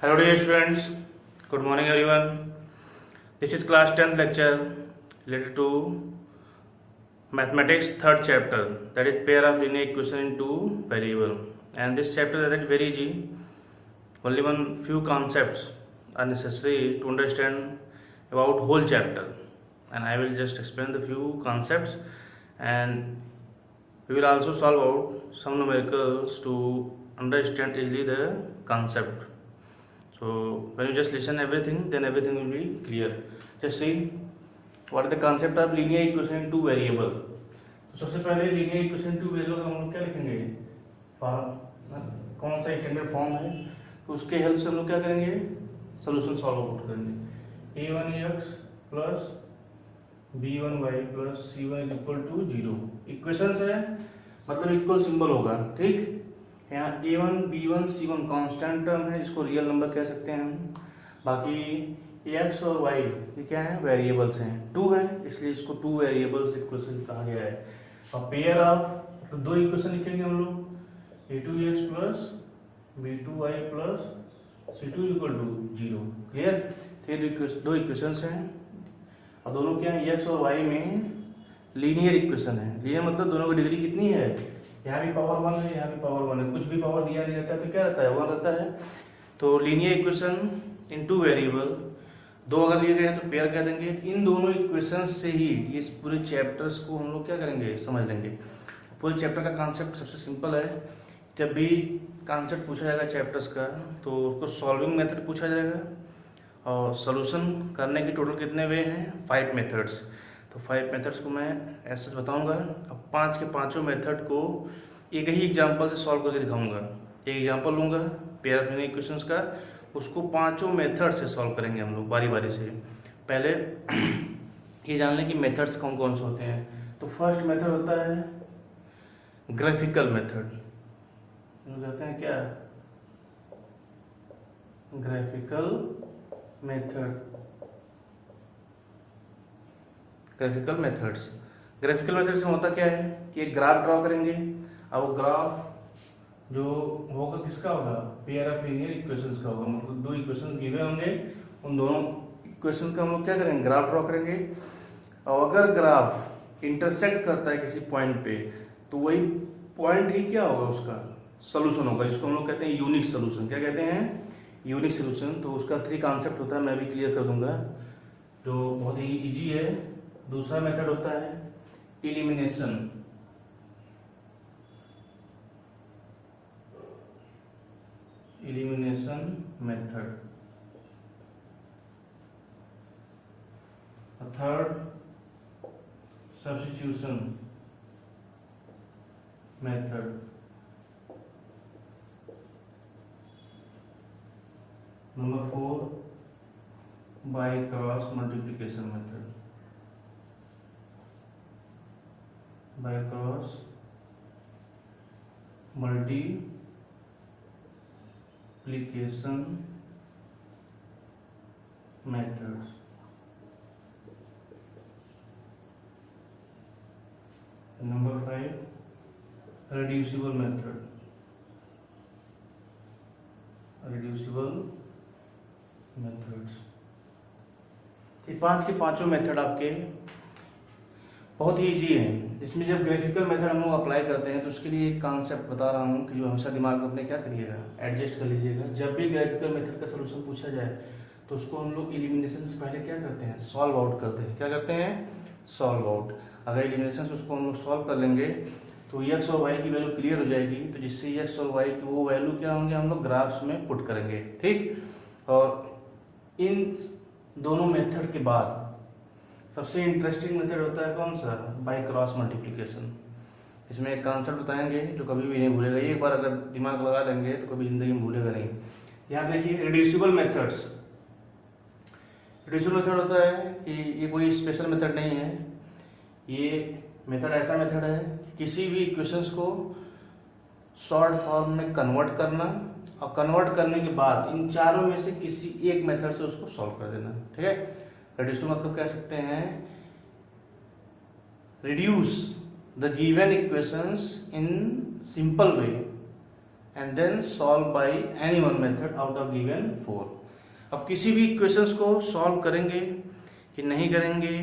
Hello dear students, good morning everyone. This is class 10th lecture related to mathematics third chapter, that is pair of linear equation in two variable. And this chapter is very easy. Only one few concepts are necessary to understand about whole chapter, and I will just explain the few concepts, and we will also solve out some numericals to understand easily the concept. So when you just listen everything, then everything will be clear. Just see what is the concept of linear equation in two variable. तो सबसे पहले linear equation two variable का हम लोग क्या लिखेंगे, कौन सा एक्सटेंडेड फॉर्म है, तो उसके हेल्प से हम लोग क्या करेंगे, सोल्यूशन सॉल्व आउट करेंगे. a1x plus b1y plus c1 is equal to 0. Equation है मतलब इक्वल सिंबल होगा. ठीक, यहाँ a1 b1 c1 constant term है जिसको रियल नंबर कह सकते हैं हम. बाकी x और y ये क्या है, वेरिएबल्स हैं. 2 है इसलिए इसको 2 वेरिएबल्स इक्वेशन कहा गया है. और पेयर ऑफ तो दो इक्वेशन लिखेंगे हम लोग, a2x plus b2y plus c2 equal to 0. Clear. ये दो इक्वेशंस हैं और दोनों क्या है, x और y में लीनियर इक्वेशन है. लीनियर मतलब दोनों की डिग्री कितनी है, यहाँ भी पावर 1 है, यहाँ भी पावर 1 है. कुछ भी पावर दिया नहीं रहता है तो क्या रहता है, 1 रहता है. तो linear equation in two variable, दो अगर लिए गए हैं तो पेयर कह देंगे. इन दोनों इक्वेशन से ही इस पूरे चैप्टर्स को हम लोग क्या करेंगे, समझ लेंगे. पूरे चैप्टर का कॉन्सेप्ट सबसे सिंपल है. जब भी कॉन्सेप्ट पूछा जाएगा चैप्टर्स का तो उसको सॉल्विंग मेथड पूछा जाएगा, और सोल्यूशन करने के टोटल कितने वे हैं, 5 मेथड्स. तो 5 मेथड्स को मैं ऐसे बताऊंगा. अब 5 के पांचों मेथड को एक ही एग्जांपल से सॉल्व करके दिखाऊंगा. एक एग्जांपल लूंगा पेयर ऑफ लिनियर इक्वेशंस का, उसको पांचों मेथड से सॉल्व करेंगे हम लोग बारी बारी से. पहले ये जान लें कि मेथड्स कौन कौन से होते हैं. तो फर्स्ट मेथड होता है ग्राफिकल मेथड. कहते हैं क्या, graphical method. Graphical methods, graphical method से होता क्या है कि एक ग्राफ ड्रॉ करेंगे, और वो ग्राफ जो होगा किसका होगा, पेयर ऑफ लीनियर इक्वेशंस का होगा. मतलब दो इक्वेशंस गिवे होंगे, उन दोनों इक्वेशंस का हम लोग क्या करेंगे, ग्राफ ड्रॉ करेंगे. और अगर ग्राफ इंटरसेक्ट करता है किसी पॉइंट पे, तो वही पॉइंट ही क्या होगा, उसका सोल्यूशन होगा, जिसको हम लोग कहते हैं यूनिक सोल्यूशन. क्या कहते हैं, यूनिक सोल्यूशन. तो उसका 3 कॉन्सेप्ट होता है, मैं भी क्लियर कर दूंगा, जो बहुत ही ईजी है. दूसरा मेथड होता है elimination. Elimination method. Third substitution method. Number 4 by cross multiplication method. By cross multiplication method. Number 5 reducible method. Reducible methods. ये 5 के पांचों मेथड आपके बहुत ही ईजी है. इसमें जब ग्राफिकल मेथड हम लोग अप्लाई करते हैं तो उसके लिए एक कॉन्सेप्ट बता रहा हूँ कि जो हमेशा दिमाग में अपने क्या करिएगा, एडजस्ट कर लीजिएगा. जब भी ग्राफिकल मेथड का सोल्यूशन पूछा जाए तो उसको हम लोग एलिमिनेशन से पहले क्या करते हैं, सॉल्व आउट करते हैं. क्या करते हैं, सॉल्व आउट. अगर एलिमिनेशन से उसको हम लोग सॉल्व कर लेंगे तो x और y की वैल्यू क्लियर हो जाएगी. तो जिससे x और y की वो वैल्यू क्या होंगे, हम लोग ग्राफ्स में पुट करेंगे. ठीक. और इन दोनों मेथड के बाद सबसे इंटरेस्टिंग मेथड होता है कौन सा, बाय क्रॉस मल्टीप्लिकेशन. इसमें एक कॉन्सेप्ट बताएंगे जो कभी भी नहीं भूलेगा. एक बार अगर दिमाग लगा लेंगे तो कभी जिंदगी में भूलेगा नहीं. यहाँ देखिए रिड्यूसिबल मेथड्स. रिड्यूसिबल मेथड होता है कि ये कोई स्पेशल मेथड नहीं है. ये मेथड ऐसा मेथड है किसी भी इक्वेशंस को शॉर्ट फॉर्म में कन्वर्ट करना, और कन्वर्ट करने के बाद इन चारों में से किसी एक मेथड से उसको सॉल्व कर देना. ठीक है. रिड्यूसिबल मतलब कह सकते हैं reduce the given equations in simple way and then solve by any one method out of given 4। अब किसी भी इक्वेशंस को सॉल्व करेंगे कि नहीं करेंगे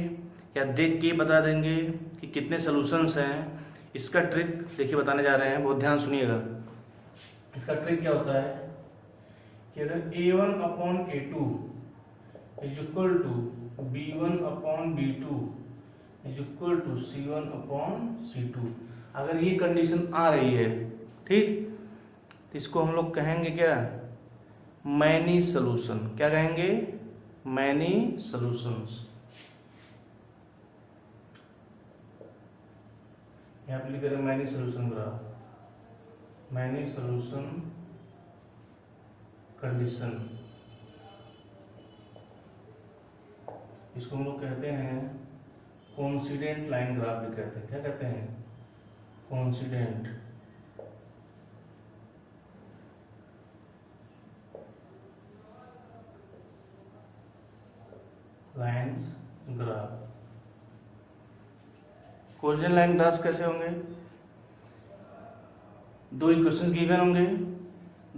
या देख के बता देंगे कि कितने सॉल्यूशंस हैं, इसका ट्रिक देखिए बताने जा रहे हैं, बहुत ध्यान सुनिएगा। इसका ट्रिक क्या होता है कि अगर a1/a2 is equal to b1/b2 is equal to c1/c2, अगर ये कंडीशन आ रही है, ठीक, तो इसको हम लोग कहेंगे क्या, मैनी सॉल्यूशन। क्या कहेंगे, मैनी सॉल्यूशंस। यहाँ पे लिख रहे हैं many solution graph, many solution condition. इसको हम लोग कहते हैं कोइंसिडेंट लाइन ग्राफ भी कहते हैं। क्या कहते हैं, coincident line graph. Coincident line graph कैसे होंगे, दो इक्वेशन गिवन होंगे,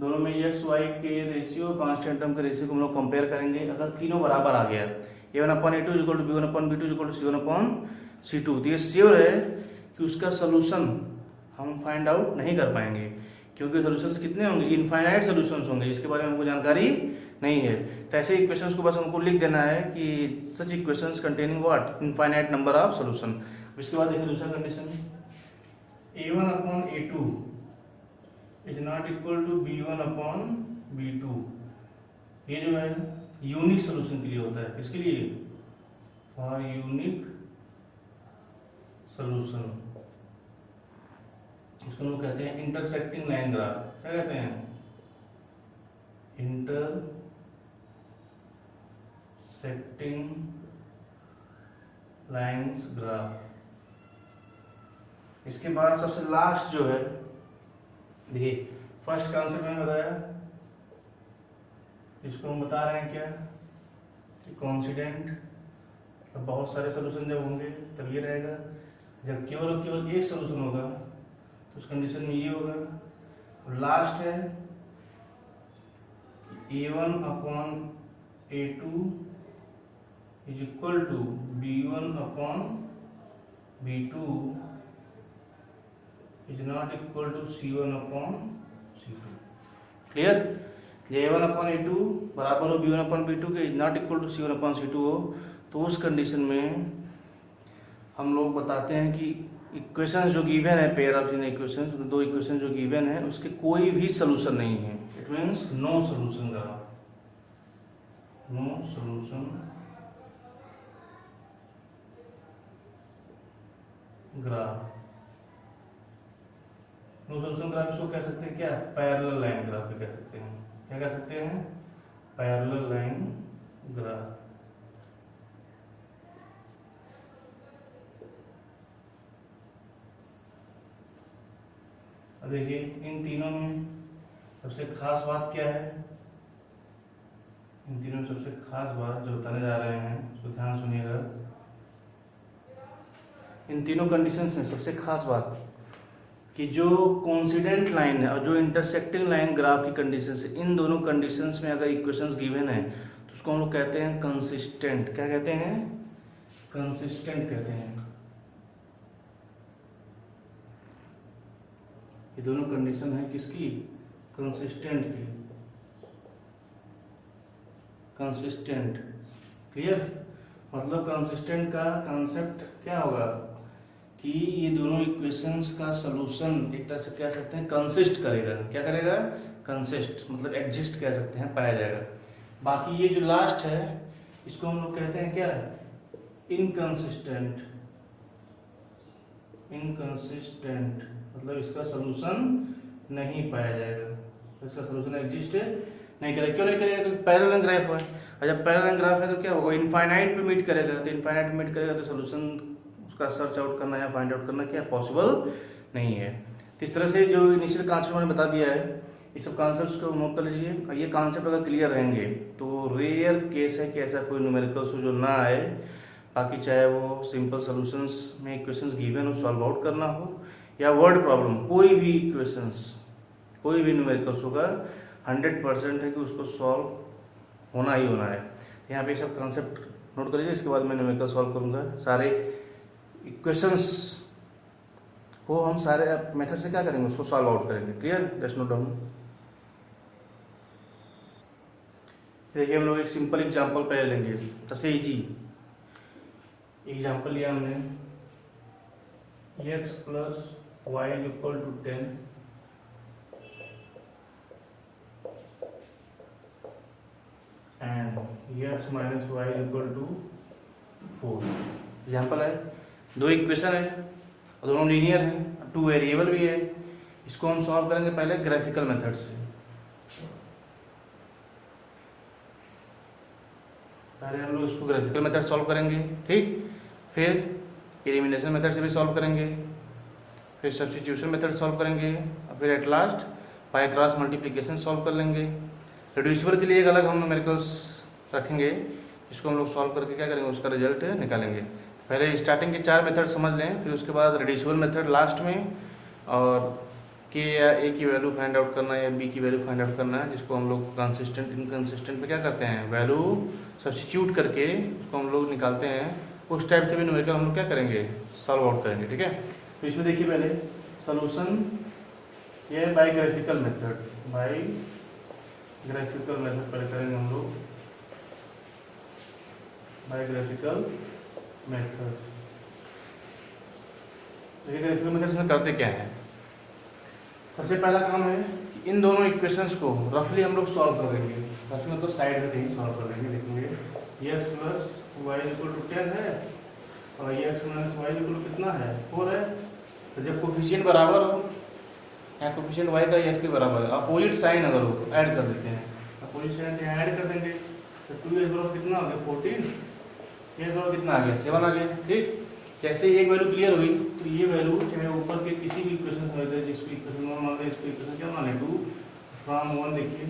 दोनों में एक्स वाई के रेशियो और कांस्टेंट टर्म के रेशियो को हम लोग कंपेयर करेंगे। अगर तीनों बराबर आ गया, a1/a2 equal to b1/b2 equal to c1/c2, तो ये श्योर है कि उसका सोल्यूशन हम फाइंड आउट नहीं कर पाएंगे, क्योंकि सोल्यूशंस कितने होंगे, इनफाइनाइट सोल्यूशंस होंगे, इसके बारे में हमको जानकारी नहीं है। तो ऐसे इक्वेशंस को बस हमको लिख देना है कि such equations containing what, infinite number of solution. इसके बाद देखिए दूसरा condition, a1/a2 is not equal to b1/b2। ये जो है यूनिक सोल्यूशन के लिए होता है, किसके लिए, फॉर यूनिक सोल्यूशन। इसको लोग कहते हैं इंटरसेक्टिंग लाइन ग्राफ। क्या कहते हैं, इंटरसेक्टिंग लाइन ग्राफ। इसके बाद सबसे लास्ट जो है, देखिए फर्स्ट कॉन्सेप्ट मैंने बताया, इसको हम बता रहे हैं क्या, कोइंसिडेंट। अब बहुत सारे सोल्यूशन जब होंगे तब ये रहेगा, जब केवल और केवल एक सोल्यूशन होगा तो उस कंडीशन में ये होगा। और लास्ट है a1/a2 is equal to b1/b2 is not equal to c1/c2। Clear, a1/a2 बराबर हो b1/b2 के, is not equal to c1/c2 हो, तो उस कंडीशन में हम लोग बताते हैं कि इक्वेशन जो गिवन है, पेयर ऑफ इक्वेशन, तो दो इक्वेशन जो गिवन है उसके कोई भी सोल्यूशन नहीं है। It means no solution graph, no solution graph. No solution graph इसको कह सकते हैं क्या, पैरेलल लाइन ग्राफ भी कह सकते हैं। क्या कह सकते हैं, पैरेलल लाइन ग्राफ। अब देखिए इन तीनों में सबसे खास बात क्या है, इन तीनों में सबसे खास बात जो बताने जा रहे हैं उसको ध्यान सुनिएगा। इन तीनों कंडीशंस में सबसे खास बात कि जो कोइंसिडेंट लाइन है और जो इंटरसेक्टिंग लाइन ग्राफ की कंडीशंस है, इन दोनों कंडीशंस में अगर इक्वेशंस गिवन है तो उसको हम लोग कहते हैं कंसिस्टेंट। क्या कहते हैं, कंसिस्टेंट कहते हैं। ये दोनों कंडीशन है किसकी, कंसिस्टेंट की, कंसिस्टेंट। क्लियर, मतलब कंसिस्टेंट का कॉन्सेप्ट क्या होगा कि ये दोनों इक्वेशंस का सॉल्यूशन एक तरह से क्या सकते हैं, कंसिस्ट करेगा। क्या करेगा, कंसिस्ट, मतलब एग्जिस्ट कह सकते हैं, पाया जाएगा। बाकी ये जो लास्ट है इसको हम लोग कहते हैं क्या, इनकंसिस्टेंट। इनकंसिस्टेंट मतलब इसका सॉल्यूशन नहीं पाया जाएगा, इसका सॉल्यूशन एग्जिस्ट नहीं करेगा। क्यों नहीं करेगा, क्योंकि पैरेलल ग्राफ है, और जब पैरेलल ग्राफ है तो क्या होगा, इनफाइनाइट पे मीट करेगा। तो इनफाइनाइट पे मीट करेगा तो सॉल्यूशन उसका सर्च आउट करना या फाइंड आउट करना क्या पॉसिबल नहीं है। तो इस तरह से जो इनिशियल कॉन्सेप्ट मैंने बता दिया है, ये सब कॉन्सेप्ट्स को नोट कर लीजिए। और ये कॉन्सेप्ट अगर क्लियर रहेंगे तो रेयर केस है कि ऐसा कोई न्यूमेरिकल जो ना आए। बाकी चाहे वो सिंपल सॉल्यूशंस में इक्वेशंस गिवन हो, सॉल्व आउट करना हो, या वर्ड प्रॉब्लम, कोई भी इक्वेशंस कोई भी न्यूमेरिकल्स होगा 100% है कि उसको सॉल्व होना ही होना है। यहाँ पे सब कॉन्सेप्ट नोट कर लीजिए, इसके बाद मैं न्यूमेरिकल सॉल्व करूँगा। सारे इक्वेशंस को हम सारे मेथड से क्या करेंगे, उसको सॉल्व आउट करेंगे। Clear, just note down. देखिए हम लोग एक सिंपल एग्जांपल पहले लेंगे, सबसे इजी एग्जांपल लिया हमने, x + y = 10 and x - y = 4। Example है, दो इक्वेशन है और दोनों लीनियर है, 2 वेरिएबल भी है। इसको हम सॉल्व करेंगे पहले ग्राफिकल मेथड से। पहले हम लोग इसको ग्राफिकल मेथड सॉल्व करेंगे, ठीक। फिर एलिमिनेशन मेथड से भी सॉल्व करेंगे, फिर सब्स्टिट्यूशन मेथड सॉल्व करेंगे, और फिर at last by cross multiplication solve कर लेंगे। रिड्यूसिबल के लिए एक अलग हम न्यूमेरिकल्स रखेंगे, इसको हम लोग सॉल्व करके क्या करेंगे, उसका रिजल्ट निकालेंगे। पहले स्टार्टिंग के 4 मेथड समझ लें, फिर उसके बाद रिड्यूसिबल मेथड लास्ट में, और के या ए की वैल्यू फाइंड आउट करना है या बी की वैल्यू फाइंड आउट करना है, जिसको हम लोग कंसिस्टेंट इनकंसिस्टेंट पे क्या करते हैं, वैल्यू सब्स्टिट्यूट करके उसको हम लोग निकालते हैं। उस टाइप के भी न्यूमेरिकल हम लोग क्या करेंगे, सॉल्व आउट करेंगे, ठीक है। तो इसमें देखिए पहले सोल्यूशन, ये by graphical method, by graphical method पहले करेंगे हम लोग, बाय ग्राफिकल मेथड। ये ग्राफिकल मेथड में करते क्या है, सबसे पहला काम है कि इन दोनों इक्वेशंस को रफली हम लोग सॉल्व करेंगे। रफली मतलब साइड में कहीं सॉल्व कर देंगे। देखेंगे x + y = 10 है और x - y = कितना है, 4 है। तो जब कोफिशिएंट बराबर हो, यहाँ कोफिशिएंट y का x के बराबर है, अपोजिट साइन अगर हो ऐड कर देते हैं, अपोजिट साइन यहाँ ऐड कर देंगे, तो 2x बराबर कितना आ गया 14, ये बराबर कितना आ गया 7 आ गया, ठीक। जैसे एक वैल्यू क्लियर हुई तो ये वैल्यू चाहे ऊपर के किसी भी इक्वेशन समझ लें, जिसको इक्वेशन 1 मान लें, इसको इक्वेशन क्या माने 2 फ्रॉम 1। देखिए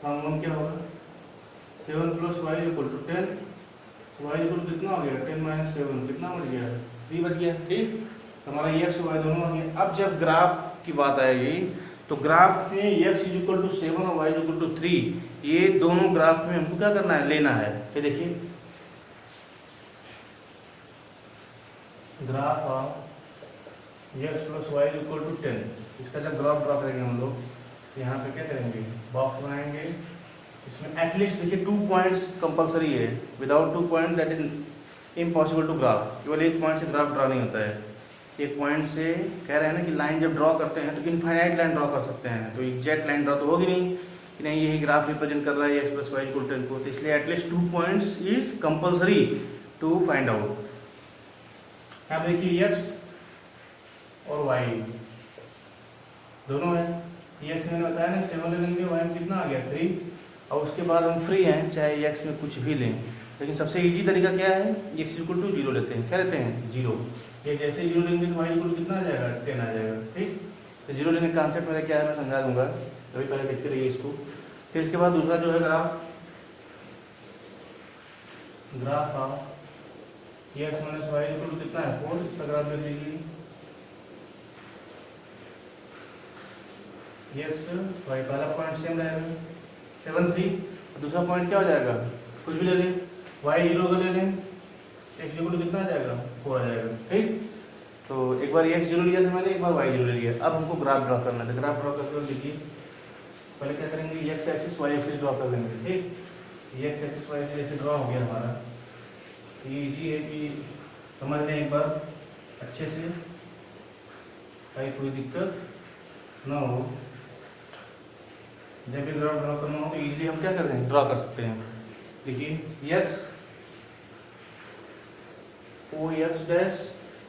फ्रॉम 1 क्या होगा, 7 + y = 10, y = कितना हो गया 10 - 7 कितना बच गया 3 बच गया, ठीक। हमारा x y दोनों आ गए। अब जब ग्राफ की बात आएगी तो ग्राफ में x = 7 और y = 3, ये दोनों ग्राफ में हमको क्या करना है, लेना है। ये देखिए ग्राफ ऑफ x + y = 10, इसका जब ग्राफ ड्रा करेंगे हम लोग, यहाँ पे क्या करेंगे, बॉक्स बनाएंगे। इसमें एटलीस्ट देखिए 2 पॉइंट्स कंपलसरी है, without 2 point that is impossible to graph. केवल एक पॉइंट से ग्राफ ड्रा नहीं होता है। एक पॉइंट से कह रहे हैं ना कि लाइन जब ड्रॉ करते हैं तो इनफाइनाइट लाइन ड्रॉ कर सकते हैं, तो एग्जैक्ट लाइन ड्रॉ तो होगी नहीं कि नहीं यही ग्राफ रिप्रेजेंट कर रहा है x + y = 10 को, तो इसलिए at least 2 points is compulsory to find out. यहाँ देखिए x और y दोनों है, x मैंने बताया ना 7 ले लेंगे, y में कितना आ गया 3, और उसके बाद हम फ्री हैं चाहे x में कुछ भी लें, लेकिन सबसे इजी तरीका क्या है, x = 0 लेते हैं। क्या लेते हैं 0, ये जैसे 0 लेंगे तो y = कितना आ जाएगा 10 आ जाएगा, ठीक। तो 0 लेने का कॉन्सेप्ट मेरा क्या है मैं समझा दूंगा, अभी पहले देखते रहिए इसको। फिर इसके बाद दूसरा जो है ग्राफ ऑफ x - y = कितना है 4, इसका ग्राफ ले लीजिए। x y पहला पॉइंट सेम रहेगा 7 3, दूसरा पॉइंट क्या हो जाएगा, कुछ भी ले लें, y 0 का ले लें, x = कितना आ जाएगा 4 आ जाएगा, ठीक। तो एक बार x 0 लिया था मैंने, एक बार y 0 ले लिया। अब हमको ग्राफ ड्रा करना है, तो ग्राफ ड्रा करके लिखिए। पहले क्या करेंगे, x axis y axis draw कर लेंगे, ठीक। x axis y axis draw हो गया हमारा। ये इजी है कि समझ लें एक बार अच्छे से, ताकि कोई दिक्कत ना हो। जब भी ग्राफ ड्रा करना हो तो इजीली हम क्या कर रहे हैं, ड्रा कर सकते हैं। देखिए x o x dash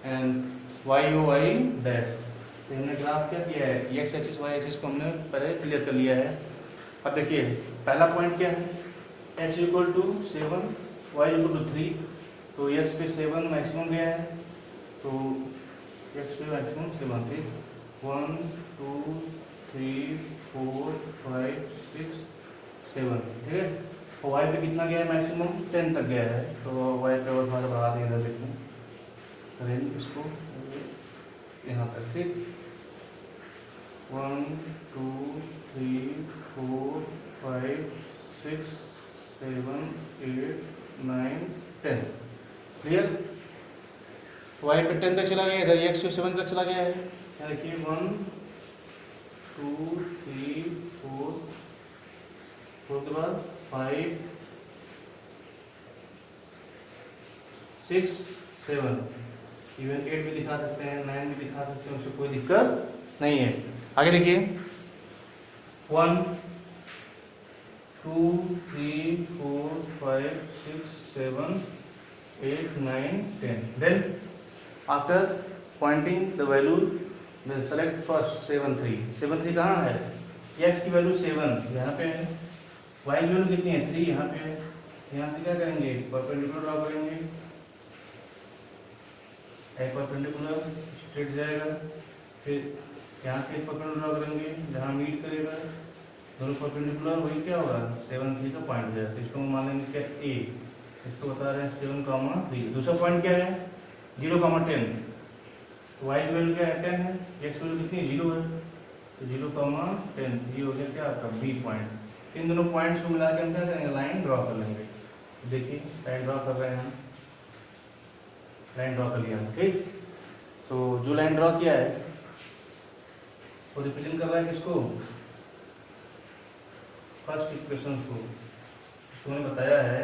and y o y dash, तो हमने ग्राफ क्या किया है, x एक्सिस y एक्सिस को हमने पहले क्लियर कर लिया है। अब देखिए पहला पॉइंट क्या है, x = 7 y = 3, तो x पे 7 मैक्सिमम गया है, तो x पे मैक्सिमम 7 थे, 1 2 3 4 5 6 7, ठीक है। और y पे कितना गया है मैक्सिमम 10 तक गया है, तो y पे और हमारा बढ़ा देंगे, इधर देखते हैं इसको यहाँ तक, ठीक। 1 2 3 4 5 6 7 8 9 10। क्लियर? वाई पे 10 तक चला गया, इधर एक्स पे 7 तक चला गया है। यहाँ देखिए 1 2 3 4 के बाद 5 6 7, इवन 8 भी दिखा सकते हैं, 9 भी दिखा सकते हैं, उससे कोई दिक्कत नहीं है। आगे देखिए 1 2 3 4 5 6 7 8 9 10। Then after pointing the value, then select first 7 3। 7 3 कहाँ है? x की वैल्यू 7 यहाँ पे है, y की वैल्यू कितनी है? 3 यहाँ पे है। यहाँ से क्या करेंगे? परपेंडिकुलर ड्रॉ करेंगे, एक परपेंडिकुलर स्ट्रेट जाएगा, फिर यहाँ से एक परपेंडिकुलर ड्रॉ करेंगे जहाँ मीट करेगा, दोनों परपेंडिकुलर, वही क्या होगा? 7 3 का पॉइंट है। तो इसको मान लेंगे क्या? ए। इसको बता रहे हैं 7, 3। दूसरा पॉइंट क्या है? 0, 10। वाई की वैल्यू क्या है? 10 है। एक्स वैल्यू कितनी? 0 है। तो 0, 10 ये हो गया क्या आपका? B point. इन दोनों पॉइंट्स को मिला के हम क्या करेंगे? लाइन ड्रॉ कर लेंगे। देखिए लाइन ड्रॉ कर रहे हैं हम, लाइन ड्रॉ कर लिया। ठीक, तो जो लाइन ड्रॉ किया है वो रिप्रेजेंट कर रहा है किसको? फर्स्ट इक्वेशन को। इसको मैंने बताया है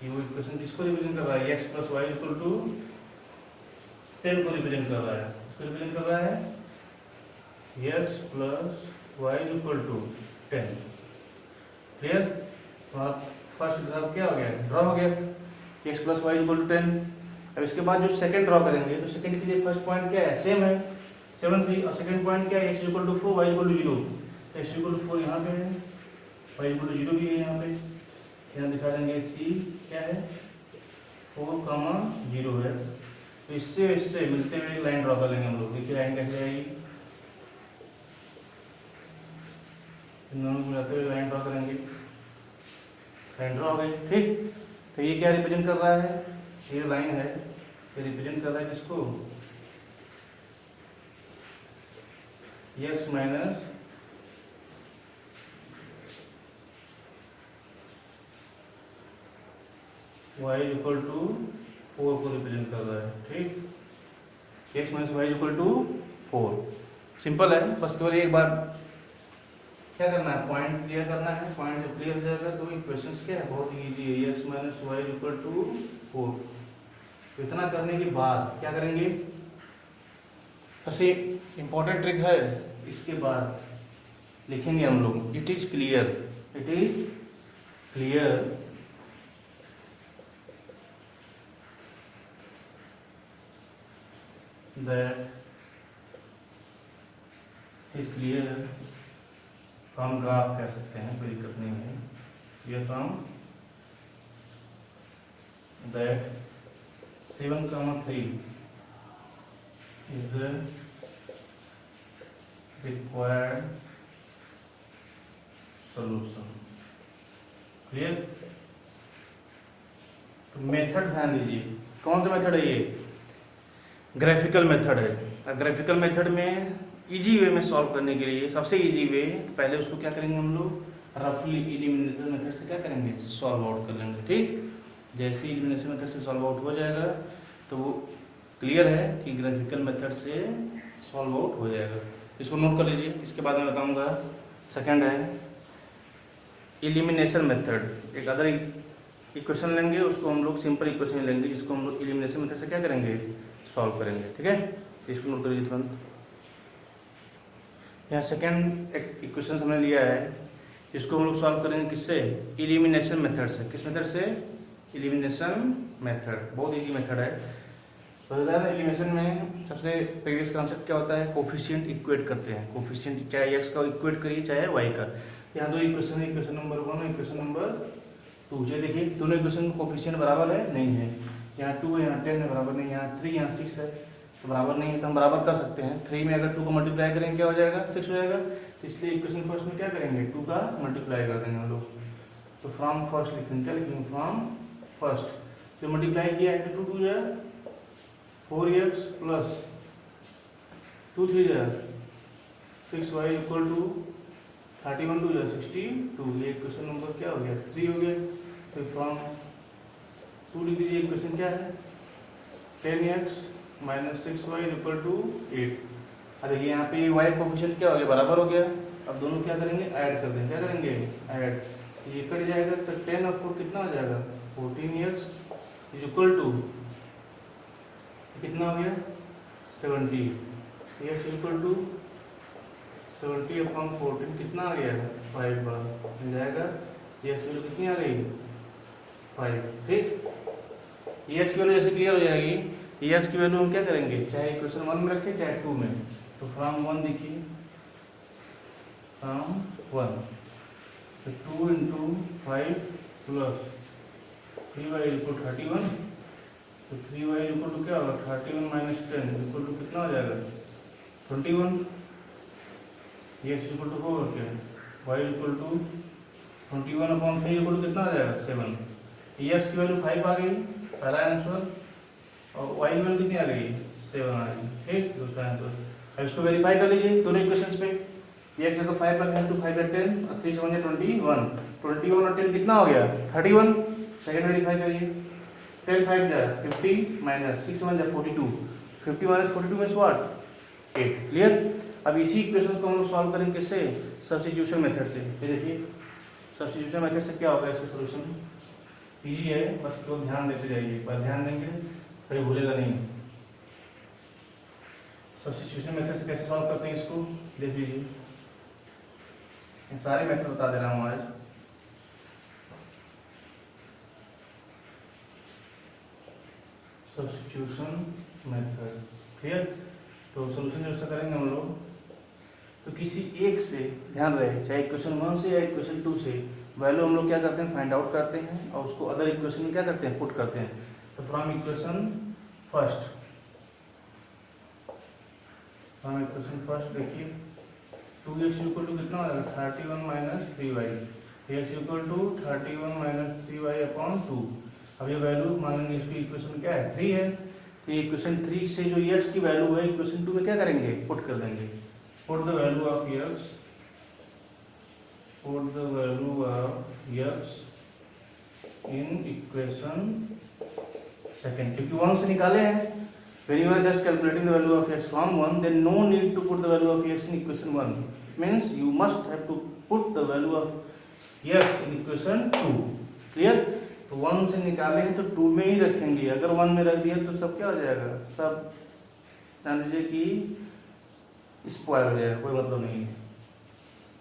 कि वो इक्वेशन किसको रिप्रेजेंट कर रहा है? x + y = 10 को रिप्रेजेंट कर रहा है। इसको रिप्रेजेंट कर रहा है x + y = 10। क्लियर? तो आप फर्स्ट ग्राफ क्या हो गया? ड्रॉ हो गया, x + y = 10। अब इसके बाद जो सेकंड ड्रॉ करेंगे तो सेकंड के लिए फर्स्ट पॉइंट क्या है? सेम है 7 3, और सेकंड पॉइंट क्या है? x = 4 y = 0। x = 4 यहाँ पे है, y = 0 भी है यहाँ पे। यहाँ दिखा देंगे c क्या है? 4, 0 है। तो इससे मिलते हुए एक लाइन ड्रॉ कर लेंगे हम लोग। देखिए लाइन कैसे आएगी? इन दोनों को मिलाते हुए लाइन ड्रॉ करेंगे, लाइन ड्रॉ हो गई। ठीक, तो ये क्या रिप्रेजेंट कर रहा है? ये लाइन है, ये रिप्रेजेंट कर रहा है किसको? x - y = 4 को रिप्रेजेंट कर रहा है। ठीक, x - y = 4। सिंपल है, बस केवल एक बार क्या करना है? पॉइंट क्लियर करना है। पॉइंट जब क्लियर हो जाएगा तो इक्वेशंस क्या है? बहुत इजी है। x - y = 4। तो इतना करने के बाद क्या करेंगे? सबसे इम्पोर्टेंट ट्रिक है, इसके बाद लिखेंगे हम लोग it is clear that is clear from graph कह सकते हैं, कोई दिक्कत नहीं है। ये from that 7, 3 is the required solution। Clear? तो मेथड ध्यान दीजिए, कौन सा मेथड है? ये ग्राफिकल मेथड है। ग्राफिकल मेथड में इजी वे में सॉल्व करने के लिए सबसे इजी वे, पहले उसको क्या करेंगे हम लोग? रफली एलिमिनेशन मेथड से क्या करेंगे? सॉल्व आउट कर लेंगे। ठीक, जैसे एलिमिनेशन मेथड से सॉल्व आउट हो जाएगा तो वो क्लियर है कि ग्राफिकल मेथड से सॉल्व आउट हो जाएगा। इसको नोट कर लीजिए, इसके बाद मैं बताऊंगा। सेकंड है एलिमिनेशन मेथड। एक अदर इक्वेशन लेंगे, उसको हम लोग सिंपल इक्वेशन लेंगे, जिसको हम लोग एलिमिनेशन मेथड से क्या करेंगे? सॉल्व करेंगे। ठीक है, इसको नोट कर लीजिए तुरंत। यहाँ सेकंड एक इक्वेशन हमने लिया है, इसको हम लोग सॉल्व करेंगे किससे? एलिमिनेशन मेथड से। किस मेथड से? Elimination method. बहुत इजी मेथड है। तो एलिमिनेशन में सबसे प्रीवियस कॉन्सेप्ट क्या होता है? कोफिशिएंट इक्वेट करते हैं। कोफिशिएंट चाहे x का इक्वेट करिए चाहे y का। यहाँ दो इक्वेशन है, इक्वेशन नंबर 1 और इक्वेशन नंबर 2। ये देखिए दोनों इक्वेशन कोफिशिएंट बराबर है? नहीं है। यहाँ 2 है, यहाँ 10 है, बराबर नहीं। यहाँ 3, यहाँ 6 है, तो बराबर नहीं है। तो हम बराबर कर सकते हैं। 3 में अगर 2 को मल्टीप्लाई करेंगे क्या हो जाएगा? 6 हो जाएगा। तो इसलिए इक्वेशन फर्स्ट में क्या करेंगे? 2 का मल्टीप्लाई कर देंगे हम लोग। तो फ्रॉम फर्स्ट लिखेंगे, क्या लिखेंगे? From first. तो मल्टीप्लाई किया है तो 2 जाए 4x + 2 3 जाए 6y इक्वल टू 31 टू 62, ये इक्वेशन नंबर क्या हो गया 3 हो गया। तो फ्रॉम 2 डिग्री ये इक्वेशन क्या है 10x minus 6y equal to 8। अब देखिए यहाँ पे y कोफिशिएंट क्या हो गया बराबर हो गया। अब दोनों क्या करेंगे ऐड कर देंगे, क्या करेंगे ऐड, ये कट जाएगा तो 10 और 4 कितना हो जाएगा 14x इक्वल टू कितना हो गया 70, x इक्वल टू 70 अपॉन 14 कितना आ गया 5 बार मिल जाएगा। ये x वैल्यू कितनी आ गई 5। ठीक, ये x की वैल्यू जैसे क्लियर हो जाएगी, ये x की वैल्यू हम क्या करेंगे चाहे इक्वेशन 1 में रखें चाहे 2 में। तो फ्रॉम 1 देखिए फ्रॉम 1 तो 2 इंटू 5 प्लस 3y इक्वल 31, तो 3y इक्वल टू क्या होगा 31 माइनस 10 इक्वल टू कितना हो जाएगा 21। ये x इक्वल टू होगा क्या y equal to 21 upon 3 equal to कितना आ जाएगा 7। ये x की वैल्यू 5 आ गई पहला आंसर, और y की वैल्यू कितनी आ गई 7 आ गई। ठीक, दूसरा आंसर। अब इसको वेरीफाई कर लीजिए दोनों इक्वेशंस पे। ये x का 5 प्लस 2 5 10 और 3 7 21, 21 और 10 कितना हो गया 31। सेकंड वेरीफाई करिए 10 5 जा 50 माइनस 6 1 जा 42, 50 माइनस 42 मींस व्हाट 8। क्लियर। अब इसी इक्वेशंस को हम लोग सॉल्व करेंगे किससे सब्स्टिट्यूशन मेथड से। ये देखिए सब्स्टिट्यूशन मेथड से क्या होगा इसका सॉल्यूशन इजी है, बस तो ध्यान देते जाइए, पर ध्यान देंगे कहीं भूलेगा नहीं। सब्स्टिट्यूशन मेथड से कैसे सॉल्व करते हैं इसको देख लीजिए, सारे मेथड बता दे रहा हूँ आज। Substitution method clear. तो सॉल्यूशन जैसा करेंगे हम लोग, तो किसी एक से ध्यान रहे चाहे इक्वेशन 1 से या इक्वेशन 2 से वैल्यू हम लोग क्या करते हैं फाइंड आउट करते हैं और उसको अदर इक्वेशन में क्या करते हैं पुट करते हैं। तो फ्रॉम इक्वेशन फर्स्ट देखिए 2x इक्वल टू कितना हो जाएगा 31 minus 3y, x equal to 31 minus 3y upon 2। अब ये वैल्यू मानेंगे इसकी इक्वेशन क्या है 3 है, तो इक्वेशन 3 से जो x की वैल्यू है इक्वेशन 2 में क्या करेंगे पुट कर देंगे। Put the value of x, put the value of x in equation second, क्योंकि 1 से निकाले हैं। When you are just calculating the value of x from 1, then no need to put the value of x in equation 1. It means you must have to put the value of x in equation 2. Clear? तो 1 से निकाले हैं तो 2 में ही रखेंगे, अगर 1 में रख दिया तो सब क्या हो जाएगा, सब जान लीजिए कि स्क्वायर हो जाएगा, कोई मतलब नहीं है।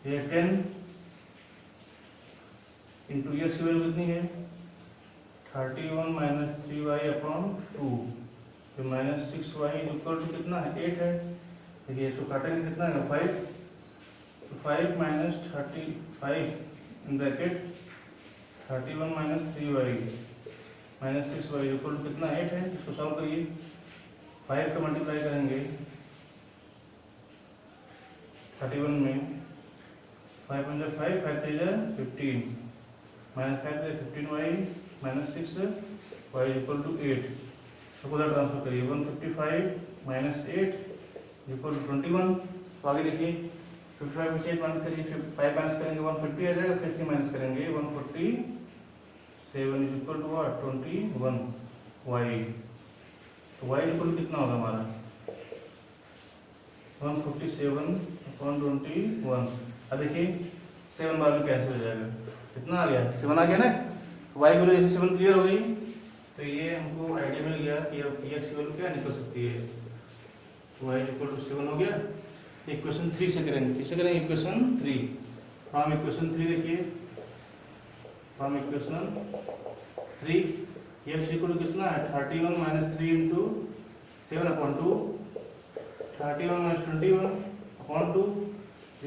ये 10 इंटू एक्स की वैल्यू कितनी है 31 माइनस 3y अपॉन 2, तो माइनस 6y इक्वल टू कितना है 8 है। देखिए इसको काटेंगे कितना है 5, तो 5 minus 35 in bracket 31 minus 3y minus 6y equal to कितना 8 है। इसको सॉल्व करिए, 5 का मल्टीप्लाई करेंगे 31 में, 5 5 5 3 15 minus 5 15y minus 6y equal to 8। तो उधर ट्रांसफर करिए 155 माइनस 8 इक्वल टू 21। तो आगे देखिए 55 में से 8 माइनस करिए, 5 माइनस करेंगे 150 आ जाएगा, फिर 3 माइनस करेंगे 147 इक्वल टू 21 y। तो y इक्वल कितना होगा हमारा 157 अपॉन 21। अब देखिए 7 बार में कैंसिल हो जाएगा, कितना आ गया 7 आ गया ना। y की वैल्यू 7 क्लियर हो गई, तो ये हमको आइडिया मिल गया कि अब x की वैल्यू क्या निकल सकती है। y इक्वल टू 7 हो गया। इक्वेशन 3 से करेंगे, किससे करेंगे इक्वेशन 3। फ्रॉम इक्वेशन 3 देखिए, from equation 3 x equal to कितना है 31 minus 3 into 7 upon 2, 31 minus 21 upon 2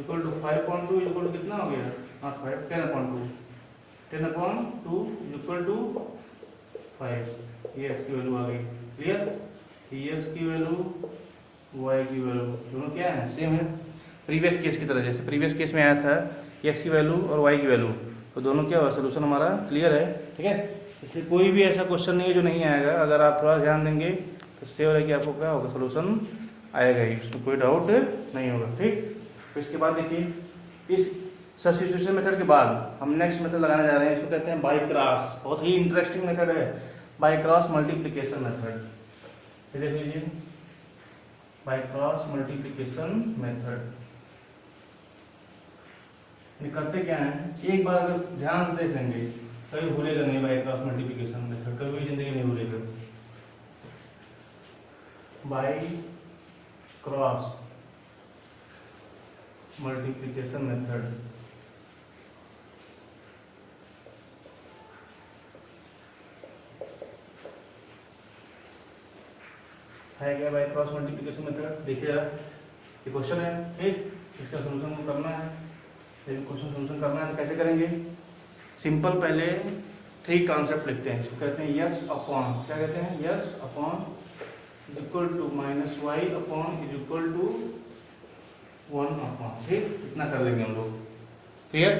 equal to 5.2 equal to कितना हो गया 5 10 अपॉन 2, 10 अपॉन 2 इक्वल टू 5। ये x की वैल्यू आ गई। क्लियर। x की वैल्यू y की वैल्यू दोनों क्या है सेम है, प्रीवियस केस की तरह। जैसे प्रीवियस केस में आया था x की वैल्यू और y की वैल्यू, तो दोनों क्या हुआ सोल्यूशन हमारा क्लियर है। ठीक है, इसलिए कोई भी ऐसा क्वेश्चन नहीं है जो नहीं आएगा, अगर आप थोड़ा ध्यान देंगे तो श्योर है कि आपको क्या होगा सोल्यूशन आएगा ही, उसमें कोई डाउट नहीं होगा। ठीक। फिर इसके बाद देखिए इस सब्स्टिट्यूशन मेथड के बाद हम नेक्स्ट मेथड लगाने जा रहे हैं, इसको कहते हैं बाई क्रॉस। बहुत ही इंटरेस्टिंग मेथड है बाई क्रॉस मल्टीप्लिकेशन मेथड। ये देख लीजिए बाई क्रॉस मल्टीप्लिकेशन मेथड करते क्या है, एक बार अगर ध्यान से देखेंगे कभी भूलेगा नहीं बाई क्रॉस मल्टीप्लिकेशन मेथड, कभी भी जिंदगी नहीं भूलेगा। बाई क्रॉस मल्टीप्लिकेशन मेथड है क्या बाई क्रॉस मल्टीप्लिकेशन मेथड? देखिए ये क्वेश्चन है, ठीक, इसका सोल्यूशन करना है। क्वेश्चन सोल्यूशन करना है तो कैसे करेंगे? सिंपल पहले 3 कॉन्सेप्ट लिखते हैं, इसको कहते हैं यक्स अपॉन, क्या कहते हैं, x upon equal to minus y upon is equal to 1 upon, ठीक, इतना कर लेंगे हम लोग, क्लियर।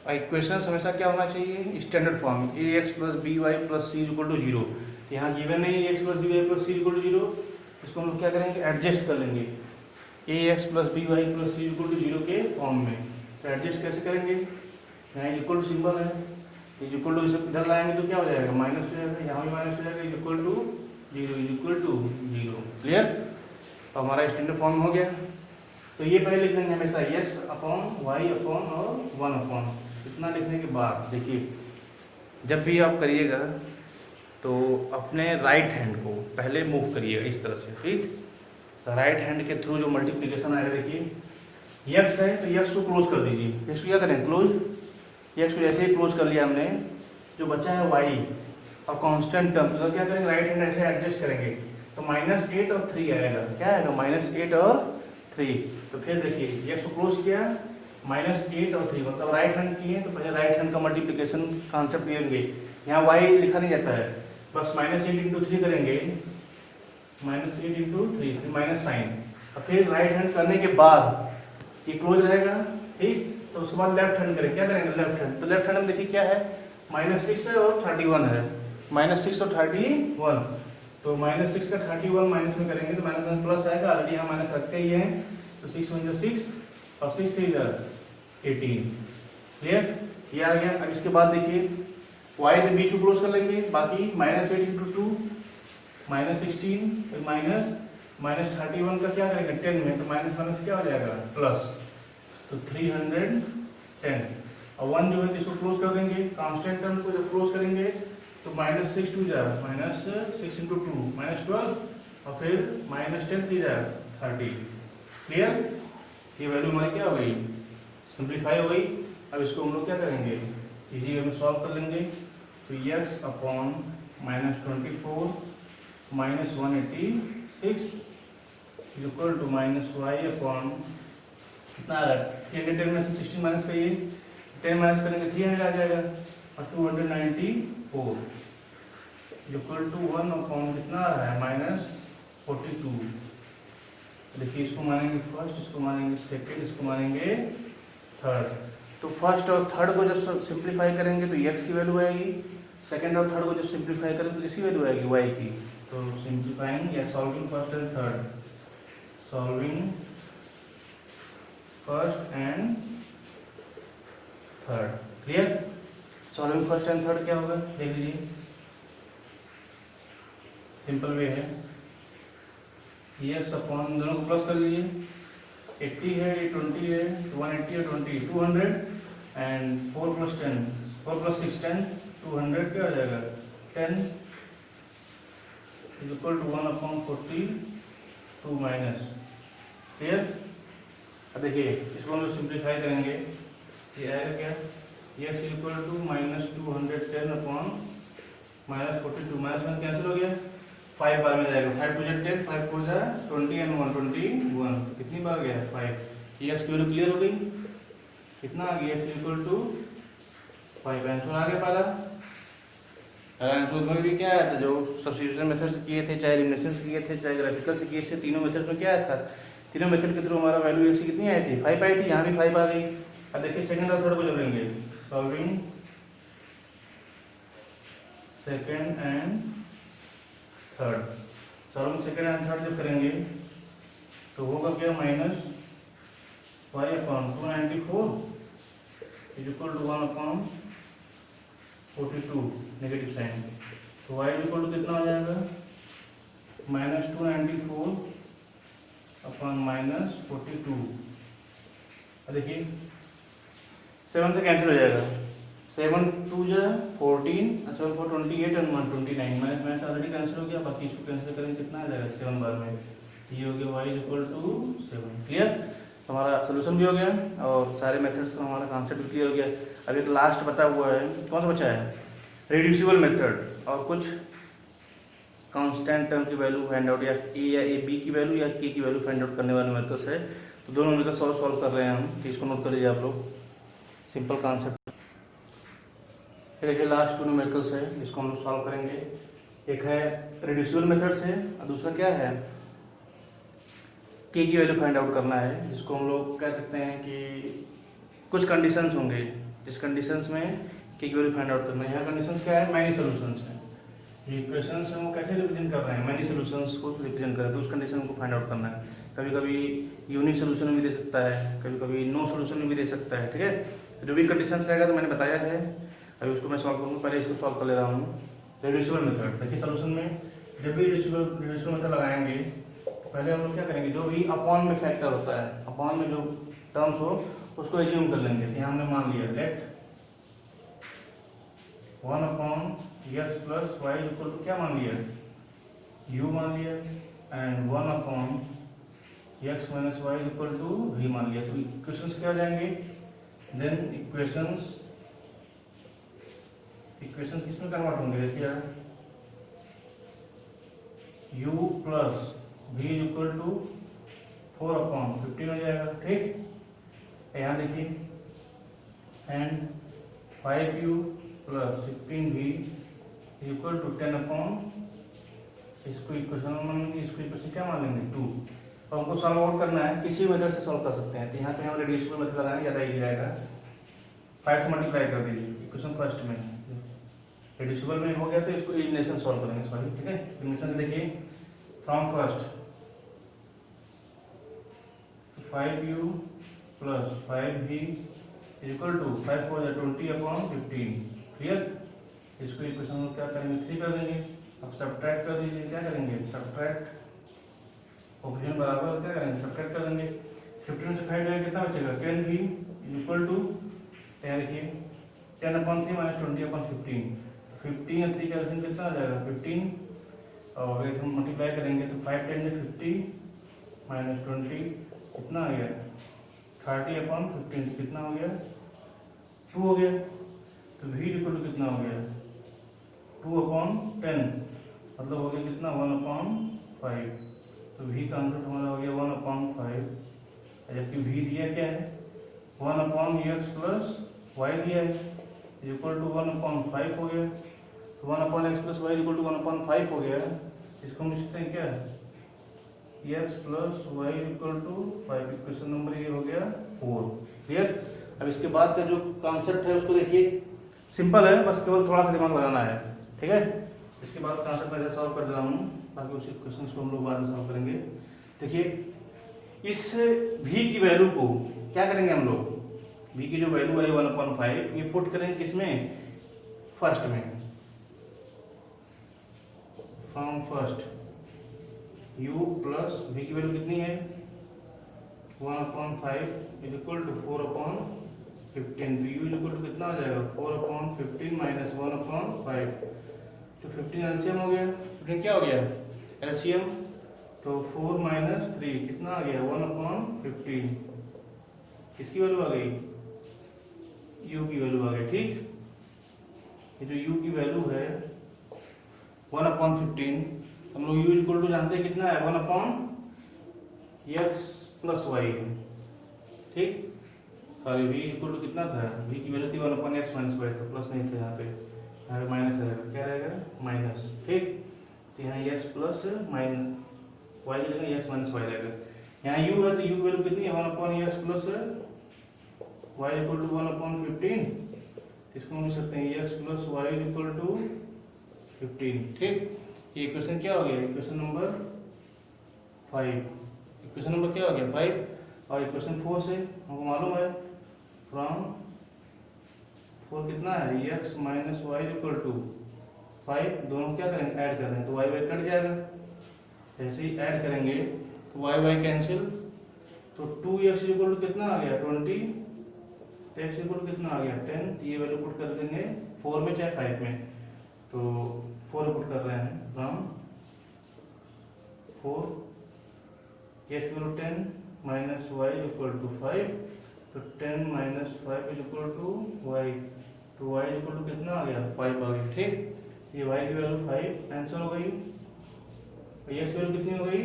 और इक्वेशन हमेशा क्या होना चाहिए, standard form, a x plus b y plus c equal to 0। यहाँ गिवन नहीं a x plus b y plus c equal to 0, इसको हम लोग क्या करेंगे, एडजस्ट कर लेंगे a x plus b y plus c equal to 0 के फॉर्म में। तो एडजस्ट कैसे करेंगे, यहाँ इक्वल टू सिंबल है, इक्वल टू इधर लाएंगे तो क्या हो जाएगा, माइनस हो जाएगा, यहाँ भी माइनस हो जाएगा, इक्वल टू 0, क्लियर। तो हमारा स्टैंडर्ड फॉर्म हो गया। तो ये पहले लिख लेंगे हमेशा एक्स अपॉन वाई अपॉन और 1 अपॉन। इतना लिखने के बाद देखिए जब भी आप करिएगा तो अपने राइट हैंड को पहले मूव करिएगा इस तरह से, ठीक। तो राइट हैंड के थ्रू जो मल्टीप्लिकेशन आएगा, देखिए यक्स है तो यक्स को क्लोज कर दीजिए, यक्स को क्या करें, क्लोज, यक्स को जैसे ही क्लोज कर लिया हमने, जो बचा है वाई और कांस्टेंट टर्म, तो क्या करेंगे, राइट हैंड ऐसे एडजस्ट करेंगे तो -8 और 3 आएगा, क्या आएगा, -8 और 3। तो फिर देखिए यक्स को क्लोज किया, -8 और 3, मतलब राइट हैंड किए तो पहले राइट हैंड का मल्टीप्लिकेशन कॉन्सेप्ट लेंगे। यहाँ वाई लिखा नहीं जाता है, बस -8 इंटू 3 करेंगे, -8 इंटू 3, फिर माइनस साइन, और फिर राइट हैंड करने के बाद ये क्लोज रहेगा, ठीक। तो उसके बाद लेफ्ट हैंड करेंगे, क्या करेंगे, लेफ्ट हैंड। तो लेफ्ट हैंड में देखिए क्या है, -6 है और 31 है, -6 और 31, तो -6 का 31 माइनस में करेंगे तो -1 प्लस आएगा, ऑलरेडी यहाँ माइनस रखते ही हैं, तो 6 1 6 और 6 3 18, क्लियर, ये आ गया। अब इसके बाद देखिए वाई के बीच को क्लोज कर लेंगे, बाकी -8 इंटू 2 -16, फिर -31 का क्या करेंगे 10 में, तो माइनस क्या हो जाएगा, प्लस, तो 310, और 1 जो है इसको क्लोज कर देंगे, कांस्टेंट टर्म को जब क्लोज करेंगे तो -6 2 जाएगा, -6 इंटू 2 -12, और फिर -10 3 जाएगा 30, क्लियर। ये वैल्यू हमारी क्या हो गई, सिंप्लीफाई हो गई। अब इसको हम लोग क्या करेंगे, इजी वे में सॉल्व कर लेंगे। तो x upon -24 -186 equal to -y upon कितना आ रहा है, 310 में से 16 माइनस करिए, 10 माइनस करेंगे 300 आ जाएगा, और 294 इक्वल टू 1 अपॉन कितना आ रहा है, -42। देखिए इसको मानेंगे फर्स्ट, इसको मानेंगे सेकेंड, इसको मानेंगे थर्ड। तो फर्स्ट और थर्ड को जब सिंप्लीफाई करेंगे तो x की वैल्यू आएगी, सेकेंड और थर्ड को जब सिंप्लीफाई करेंगे तो किसी वैल्यू आएगी, y की। तो सिंप्लीफाइंग या solving first and third, solving first and third, clear. Solving first and third क्या होगा, देख लीजिए, सिंपल वे है, x अपॉन दोनों को प्लस कर लीजिए, 80 है, 20 है, 180 है, 20 200, एंड 4 + 10 4 + 6 10, 200 क्या हो जाएगा, 10 इक्वल टू 1/42 माइनस, क्लियर। अब देखिए इसको हम लोग सिंप्लीफाई करेंगे, ये आएगा क्या, x equal to -210 upon -42, -1 cancel हो गया, 5 बार में जाएगा, 5 2 10, 5 4 20 एंड 1 21, कितनी बार गया, 5। ये एक्स की वैल्यू क्लियर हो गई, कितना आ गया, x इक्वल टू 5। आंसर आ गया पहला। आंसर में भी क्या आया था, जो सब्स्टिट्यूशन मेथड से किए थे, चाहे एलिमिनेशन से किए थे, चाहे ग्राफिकल से किए थे, तीनों मेथड में क्या आया था, तीनों मेथड के थ्रू हमारा वैल्यू x कितनी आई थी, 5 आई थी, यहाँ भी 5 आ गई। अब देखिए सेकंड और थर्ड को जब लेंगे, solving second and third, solving second and third जब करेंगे तो होगा क्या, -1 y upon 294 is equal to 1/42 negative sign. तो वाई इज इक्वल टू कितना हो जाएगा -294 अपॉन -42। देखिए 7 से कैंसिल हो जाएगा, 7 2 जा 14, 7 4 28 और 1 29, मैथ ऑलरेडी कैंसिल हो गया, बाकी इसको कैंसिल करेंगे कितना आ जाएगा 7 बार में, ये हो गया y इक्वल टू 7। क्लियर, तो हमारा सोल्यूशन भी हो गया और सारे मेथड्स का हमारा कॉन्सेप्ट भी क्लियर हो गया। अब एक लास्ट बता हुआ है, कौन सा बचा है, रिड्यूसिबल मेथड और कुछ कांस्टेंट टर्म की वैल्यू फाइंड आउट, या ए या ए बी की वैल्यू या के की वैल्यू फाइंड आउट करने वाले मेथड्स है। तो दोनों मिलकर सॉल्व कर रहे हैं हम, तो इसको नोट कर लीजिए आप लोग, सिंपल कॉन्सेप्ट। फिर देखिए लास्ट 2 न्यूमेरिकल्स है जिसको हम लोग सॉल्व करेंगे। एक है रिड्यूसिबल मेथड्स है और दूसरा क्या है, के की वैल्यू फाइंड आउट करना है, जिसको हम लोग कह सकते हैं कि कुछ कंडीशंस होंगे, जिस कंडीशंस में के की वैल्यू फाइंड आउट करना है। यहाँ कंडीशंस क्या है, मैनी सोल्यूशंस है, ये इक्वेशंस हैं वो कैसे रिप्रेजेंट कर रहे हैं, मैनी सोल्यूशंस को रिप्रेजेंट कर रहे हैं, तो उस कंडीशन को फाइंड आउट करना है। कभी कभी यूनिक सोल्यूशन भी दे सकता है, कभी कभी नो सोल्यूशन भी दे सकता है, ठीक है। जो भी कंडीशंस रहेगा तो मैंने बताया है, अभी उसको मैं सॉल्व करूँगा, पहले इसको सॉल्व कर ले रहा हूँ। रिड्यूसिबल मेथड, देखिए सोल्यूशन में जब भी रिड्यूसिबल मेथड लगाएंगे तो पहले हम लोग क्या करेंगे, जो भी अपॉन में फैक्टर होता है, अपॉन में जो टर्म्स हो उसको एज्यूम कर लेंगे। यहाँ हमने मान लिया let 1/x plus y equal to क्या मान लिया, u मान लिया, and 1/x minus y equal to v मान लिया। तो इक्वेशंस क्या हो जाएंगे, देन इक्वेशंस किसमें कन्वर्ट होंगे, देखिए u plus v equal to 4/15 हो जाएगा, ठीक। यहाँ देखिए and 5u plus 16v equal to 10/, इसको इक्वेशन क्या मान लेंगे 2। तो हमको सॉल्व आउट करना है, किसी मेथड से सॉल्व कर सकते हैं। तो यहाँ पे हम रिड्यूसिबल मेथड लगाएंगे, ज़्यादा इजी रहेगा। 5 से मल्टीप्लाई कर दीजिए इक्वेशन फर्स्ट में, रिड्यूसिबल में हो गया तो इसको एलिमिनेशन सॉल्व करेंगे, सॉरी, ठीक है। एलिमिनेशन देखिए from first 5u plus 5v equal to 5 4 20/15। Clear, इसको इक्वेशन में क्या करेंगे 3 कर देंगे। अब सब्ट्रैक्ट कर दीजिए, क्या करेंगे सब्ट्रैक्ट, ऑप्शन बराबर क्या करेंगे सब्ट्रैक्ट कर देंगे। 15 से 5 जाएगा कितना बचेगा 10v इक्वल टू, यहाँ देखिए 10/3 माइनस 20/15, 15 और 3 का एलसीएम कितना आ जाएगा 15, और अगर हम मल्टीप्लाई करेंगे तो 5 10 में 50 माइनस 20 कितना आ गया 30/15, कितना हो गया 2 हो गया। तो v इक्वल टू कितना हो गया 2/10, मतलब हो गया कितना 1/5। तो v का आंसर हमारा हो गया 1/5, जबकि v दिया क्या है 1/x प्लस वाई दिया है इक्वल टू 1/5 हो गया। तो 1/x plus y equal to 1/5 हो गया, इसको हम लिख सकते हैं क्या x plus y equal to 5। Equation number ये हो गया 4। क्लियर, अब इसके बाद का जो कॉन्सेप्ट है उसको देखिए, सिंपल है, बस केवल थोड़ा सा दिमाग लगाना है, ठीक है। इसके बाद कॉन्सेप्ट मैं सॉल्व कर दे रहा हूँ, बाकी उसी क्वेश्चन को हम लोग बाद में सॉल्व करेंगे। देखिए इस v की वैल्यू को क्या करेंगे हम लोग, v की जो वैल्यू है 1/5 ये पुट करेंगे किसमें, फर्स्ट में, from first u plus v की वैल्यू कितनी है 1/5 इज इक्वल टू 4/15। तो u इक्वल टू कितना आ जाएगा 4/15 माइनस 1/5। तो 15 एलसीएम हो गया, 15 क्या हो गया एलसीएम, तो 4 माइनस 3 कितना आ गया 1/15, किसकी वैल्यू आ गई u की वैल्यू आ गई, ठीक। ये जो u की वैल्यू है 1/15, हम लोग u इक्वल टू जानते हैं कितना है 1/x प्लस वाई, ठीक। सॉरी v इक्वल टू कितना था, v की वैल्यू थी 1/x माइनस वाई, तो प्लस नहीं था यहाँ पे माइनस रहेगा, क्या रहेगा माइनस, ठीक। तो यहाँ x प्लस माइनस वाई की जगह x माइनस वाई रहेगा। यहाँ u है तो u की वैल्यू कितनी है 1/x plus y equal to 1/15, इसको हम लिख सकते हैं x plus y equal to 15, ठीक। ये इक्वेशन क्या हो गया, इक्वेशन नंबर 5। इक्वेशन नंबर क्या हो गया 5। और इक्वेशन 4 से हमको मालूम है फ्रॉम 4 कितना है x minus y equal to 5, दोनों क्या करेंगे ऐड कर देंगे तो वाई वाई कट जाएगा। जैसे ही ऐड करेंगे तो वाई वाई कैंसिल, तो 2x इक्वल टू कितना आ गया 20, x इक्वल टू कितना आ गया 10। ये वैल्यू पुट कर देंगे 4 में चाहे 5 में, तो 4 पुट कर रहे हैं from 4 x equal to 10 minus y equal to 5, तो 10 minus 5 is equal to y, तो वाई इक्वल टू कितना आ गया 5 आ गया। ठीक, ये वाई की वैल्यू 5 आंसर हो गई, एक्स वैल्यू कितनी हो गई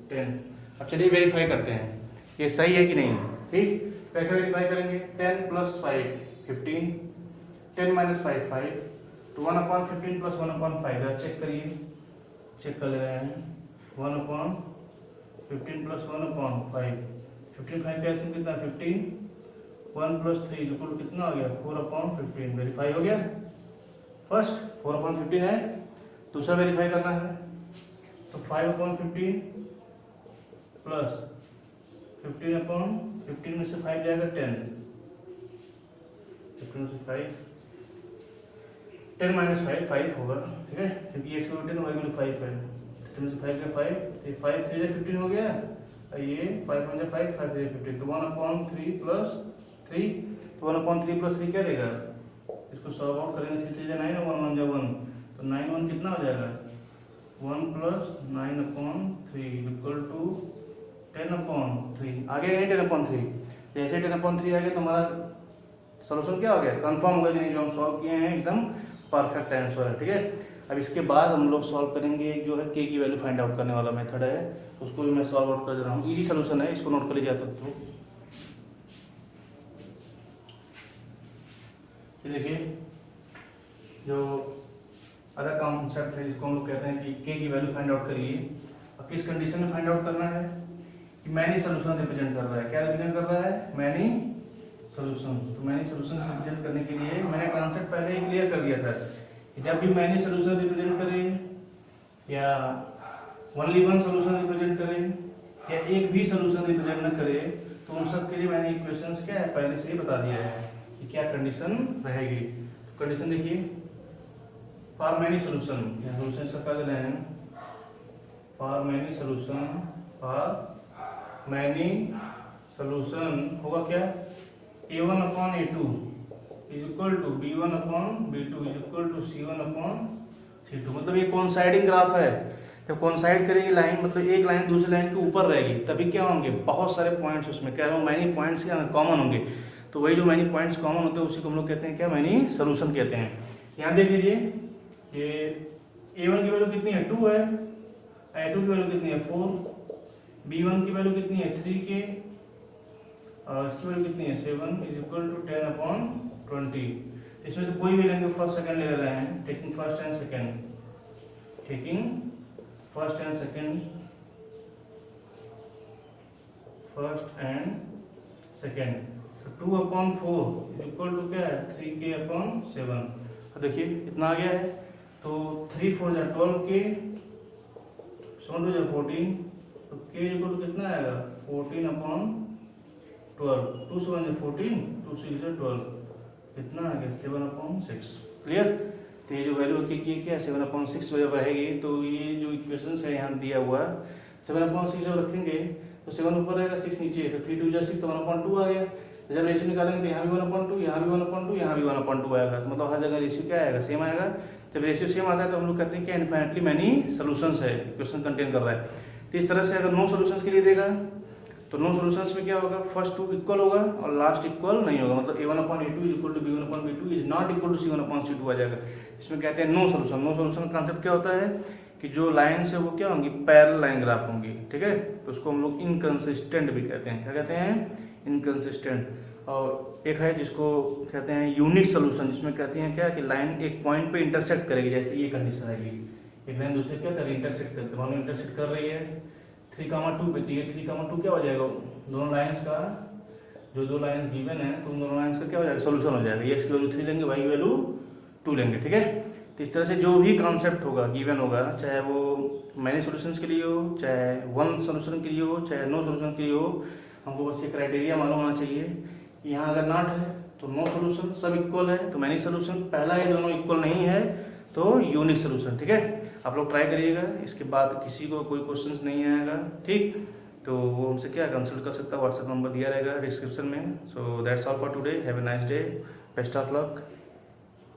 10। अब चलिए वेरीफाई करते हैं ये सही है कि नहीं। ठीक, कैसे वेरीफाई करेंगे 10 प्लस 5 15, 10 माइनस 5 5, तो 1/15 प्लस 1/5 चेक करिए, चेक कर ले रहे हैं 1/15 प्लस 1/5, 15 5 कैसे कितना 15, 1 प्लस 3 इक्वल टू कितना हो गया 4/15। वेरीफाई हो गया, फर्स्ट 4/15 है, दूसरा वेरीफाई करना है तो 5/15 प्लस 15/15 में से 5 जाएगा 10, 15 में से 5 10 माइनस 5 5 होगा। ठीक है, क्योंकि x को 10 y को 5 है, 10 में से 5 का 5, तो 5 3 15 हो गया, ये 5 1 5 5 3 15, तो 1/3 प्लस 3, तो 1/3 प्लस 3 क्या देगा, इसको सॉल्व आउट करेंगे 3 3 9 1 1 1, तो 9 1 कितना हो जाएगा 1 प्लस 9/3 इक्वल टू 10/3। आगे नहीं 10/3, जैसे 10/3 आ गया तो हमारा सोल्यूशन क्या हो गया कंफर्म हो गया कि नहीं, जो हम सॉल्व किए हैं एकदम परफेक्ट आंसर है। ठीक है, अब इसके बाद हम लोग सॉल्व करेंगे जो है k की वैल्यू फाइंड आउट करने वाला मेथड है, उसको भी मैं सॉल्व आउट कर दे रहा हूँ। इजी सोल्यूशन है, इसको नोट कर लीजिए तक। तो देखिए जो अदर कॉन्सेप्ट है जिसको हम लोग कहते हैं कि k की वैल्यू फाइंड आउट करिए। अब किस कंडीशन में फाइंड आउट करना है कि मैनी सोल्यूशन रिप्रेजेंट कर रहा है, क्या रिप्रेजेंट कर रहा है मैनी सोल्यूशन। तो मैनी सोल्यूशन रिप्रेजेंट करने के लिए मैंने कॉन्सेप्ट पहले ही क्लियर कर दिया था कि जब भी मैनी सोल्यूशन रिप्रेजेंट करें या ओनली वन सोल्यूशन रिप्रेजेंट करें या एक भी सोल्यूशन रिप्रेजेंट न करे, तो उन सब के लिए मैंने इक्वेशंस क्या है पहले से ही बता दिया है कि क्या कंडीशन रहेगी। तो कंडीशन देखिए फॉर मैनी सोल्यूशन, सोल्यूशन सब कर रहे हैं for many solution, for many solution होगा क्या a1/a2 is equal to b1/b2 is equal to c1/c2। मतलब ये कोइंसाइडिंग ग्राफ है, जब कोइंसाइड करेगी लाइन मतलब एक लाइन दूसरी लाइन के ऊपर रहेगी तभी क्या होंगे बहुत सारे पॉइंट्स, उसमें कह रहा हूँ मैनी पॉइंट्स क्या कॉमन होंगे, तो वही जो मैनी पॉइंट्स कॉमन होते हैं उसी को हम लोग कहते हैं क्या मैनी सोल्यूशन कहते हैं। यहाँ देख लीजिए कि a1 की वैल्यू कितनी है 2 है, a2 की वैल्यू कितनी है 4, b1 की वैल्यू कितनी है 3k और इसकी वैल्यू कितनी है 7 इज इक्वल टू 10/20। इसमें से कोई भी लेंगे फर्स्ट सेकंड ले रहे हैं, taking first and second, taking first and second, first and second, तो 2/4 इज इक्वल टू क्या है 3k/7। तो देखिए इतना आ गया है, तो 3 4 जा 12k, 7 2 14, तो k इक्वल टू कितना आएगा 14/12, 2 7 14, 2 6 12, कितना आ गया 7/6। क्लियर, तो ये जो वैल्यू की क्या 7/6 जब रहेगी तो ये जो इक्वेशन है यहाँ दिया हुआ 7/6 जब रखेंगे तो 7 ऊपर रहेगा 6 नीचे, तो 3 2 जा 6 तो 1/2 आ गया। जब रेशियो निकालेंगे तो यहाँ भी 1/2, यहाँ भी 1/2, यहाँ भी 1/2 आएगा, तो मतलब हर जगह रेशियो क्या आएगा सेम आएगा। जब रेशियो सेम आता है तो हम लोग कहते हैं कि इनफाइनाइटली मैनी सोल्यूशंस है, इक्वेशन कंटेन कर रहा है। तो इस तरह से अगर नो सोल्यूशंस के लिए देगा तो नो सोल्यूशंस में क्या होगा फर्स्ट 2 इक्वल होगा और लास्ट इक्वल नहीं होगा, मतलब a1/a2 is equal to b1/b2 is not equal to c1/c2 आ जाएगा। इसमें कहते हैं नो सोल्यूशन। नो सोल्यूशन का कांसेप्ट क्या होता है कि जो लाइन है वो क्या होंगी पैरेलल लाइन ग्राफ होंगी। ठीक है, तो उसको हम लोग इनकंसिस्टेंट भी कहते हैं। क्या कहते हैं इनकंसिस्टेंट। और एक है जिसको कहते हैं यूनिट सोल्यूशन, जिसमें कहते हैं क्या कि लाइन एक पॉइंट पे इंटरसेक्ट करेगी, जैसे ये कंडीशन रहेगी एक लाइन दूसरे क्या करेगी इंटरसेक्ट करते, मानो इंटरसेक्ट कर रही है 3,2 पे, 3,2 क्या हो जाएगा दोनों लाइंस का, जो दो लाइंस गिवन है तो उन दोनों लाइंस का क्या हो जाएगा सोल्यूशन हो जाएगा। x की वैल्यू 3 लेंगे, y की वैल्यू 2 लेंगे। ठीक है, तो इस तरह से जो भी कॉन्सेप्ट होगा गिवन होगा, चाहे वो मैनी सोल्यूशंस के लिए हो, चाहे वन सोल्यूशन के लिए हो, चाहे नो सोल्यूशन के लिए हो, हमको बस ये क्राइटेरिया मालूम होना चाहिए कि यहाँ अगर नॉट है तो नो सोल्यूशन, सब इक्वल है तो मैनी सोल्यूशन, पहला है दोनों इक्वल नहीं है तो यूनिक सोल्यूशन। ठीक है, आप लोग ट्राई करिएगा, इसके बाद किसी को कोई क्वेश्चन नहीं आएगा ठीक, तो वो हमसे क्या कंसल्ट कर सकता है, व्हाट्सएप नंबर दिया रहेगा डिस्क्रिप्शन में। So that's all for today, have a nice day, best of luck.